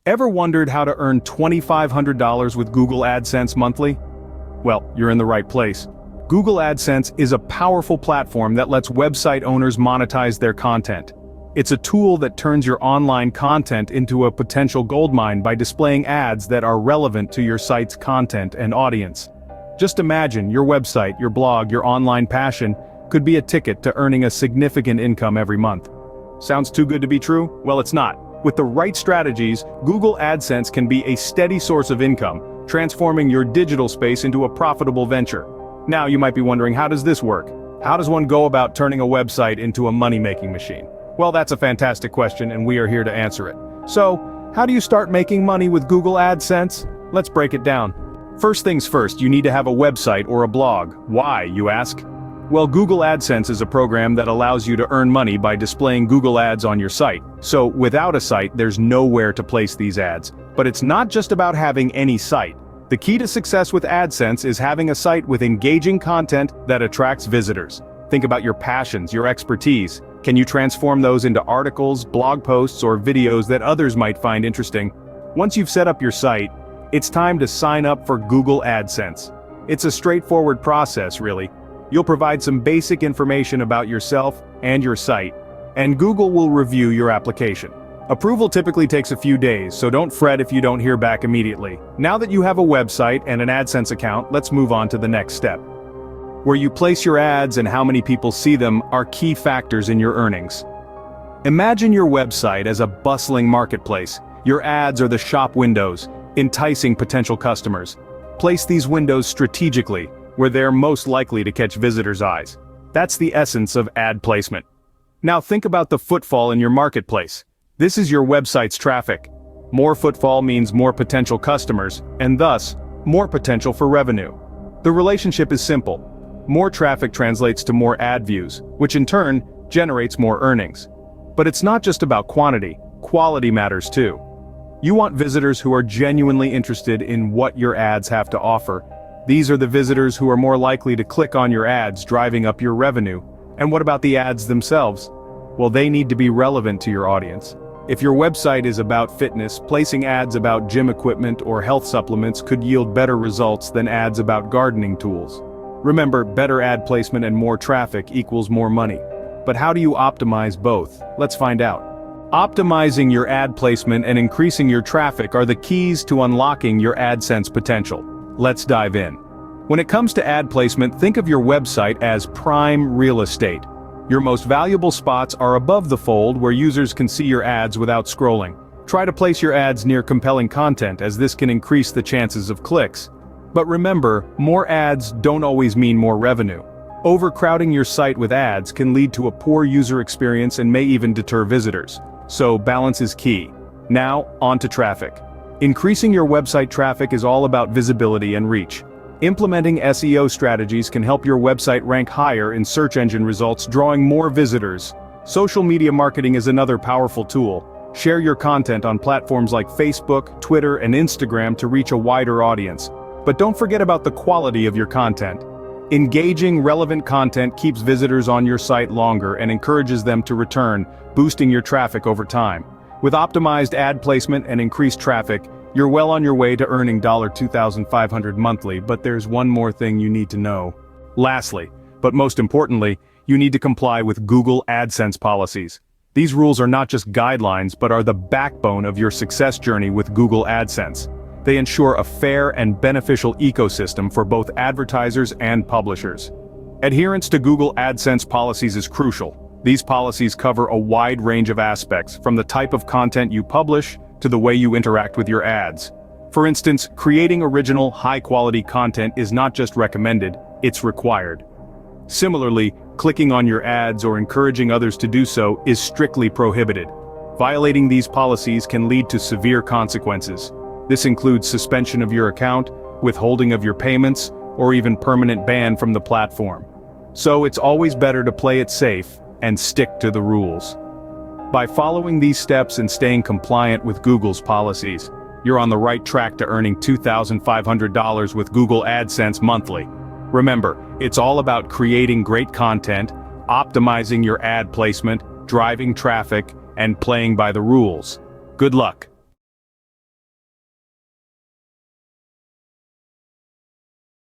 Ever wondered how to earn $2,500 with Google AdSense Monthly? Well, you're in the right place. Google AdSense is a powerful platform that lets website owners monetize their content. It's a tool that turns your online content into a potential goldmine by displaying ads that are relevant to your site's content and audience. Just imagine your website, your blog, your online passion could be a ticket to earning a significant income every month. Sounds too good to be true? Well, it's not. With the right strategies, Google AdSense can be a steady source of income, transforming your digital space into a profitable venture. Now you might be wondering, how does this work? How does one go about turning a website into a money-making machine? Well, that's a fantastic question, and we are here to answer it. So, how do you start making money with Google AdSense? Let's break it down. First things first, you need to have a website or a blog. Why, you ask? Well, Google AdSense is a program that allows you to earn money by displaying Google ads on your site. So, without a site, there's nowhere to place these ads. But it's not just about having any site. The key to success with AdSense is having a site with engaging content that attracts visitors. Think about your passions, your expertise. Can you transform those into articles, blog posts, or videos that others might find interesting? Once you've set up your site, it's time to sign up for Google AdSense. It's a straightforward process, really. You'll provide some basic information about yourself and your site, and Google will review your application. Approval typically takes a few days, so don't fret if you don't hear back immediately. Now that you have a website and an AdSense account, let's move on to the next step. Where you place your ads and how many people see them are key factors in your earnings. Imagine your website as a bustling marketplace. Your ads are the shop windows, enticing potential customers. Place these windows strategically, where they're most likely to catch visitors' eyes. That's the essence of ad placement. Now think about the footfall in your marketplace. This is your website's traffic. More footfall means more potential customers, and thus, more potential for revenue. The relationship is simple. More traffic translates to more ad views, which in turn generates more earnings. But it's not just about quantity, quality matters too. You want visitors who are genuinely interested in what your ads have to offer. These are the visitors who are more likely to click on your ads, driving up your revenue. And what about the ads themselves? Well, they need to be relevant to your audience. If your website is about fitness, placing ads about gym equipment or health supplements could yield better results than ads about gardening tools. Remember, better ad placement and more traffic equals more money. But how do you optimize both? Let's find out. Optimizing your ad placement and increasing your traffic are the keys to unlocking your AdSense potential. Let's dive in. When it comes to ad placement, think of your website as prime real estate. Your most valuable spots are above the fold where users can see your ads without scrolling. Try to place your ads near compelling content, as this can increase the chances of clicks. But remember, more ads don't always mean more revenue. Overcrowding your site with ads can lead to a poor user experience and may even deter visitors. So balance is key. Now, on to traffic. Increasing your website traffic is all about visibility and reach. Implementing SEO strategies can help your website rank higher in search engine results, drawing more visitors. Social media marketing is another powerful tool. Share your content on platforms like Facebook, Twitter, and Instagram to reach a wider audience. But don't forget about the quality of your content. Engaging, relevant content keeps visitors on your site longer and encourages them to return, boosting your traffic over time. With optimized ad placement and increased traffic, you're well on your way to earning $2,500 monthly, but there's one more thing you need to know. Lastly, but most importantly, you need to comply with Google AdSense policies. These rules are not just guidelines, but are the backbone of your success journey with Google AdSense. They ensure a fair and beneficial ecosystem for both advertisers and publishers. Adherence to Google AdSense policies is crucial. These policies cover a wide range of aspects, from the type of content you publish to the way you interact with your ads. For instance, creating original, high-quality content is not just recommended, it's required. Similarly, clicking on your ads or encouraging others to do so is strictly prohibited. Violating these policies can lead to severe consequences. This includes suspension of your account, withholding of your payments, or even permanent ban from the platform. So it's always better to play it safe and stick to the rules. By following these steps and staying compliant with Google's policies, you're on the right track to earning $2,500 with Google AdSense Monthly. Remember, it's all about creating great content, optimizing your ad placement, driving traffic, and playing by the rules. Good luck.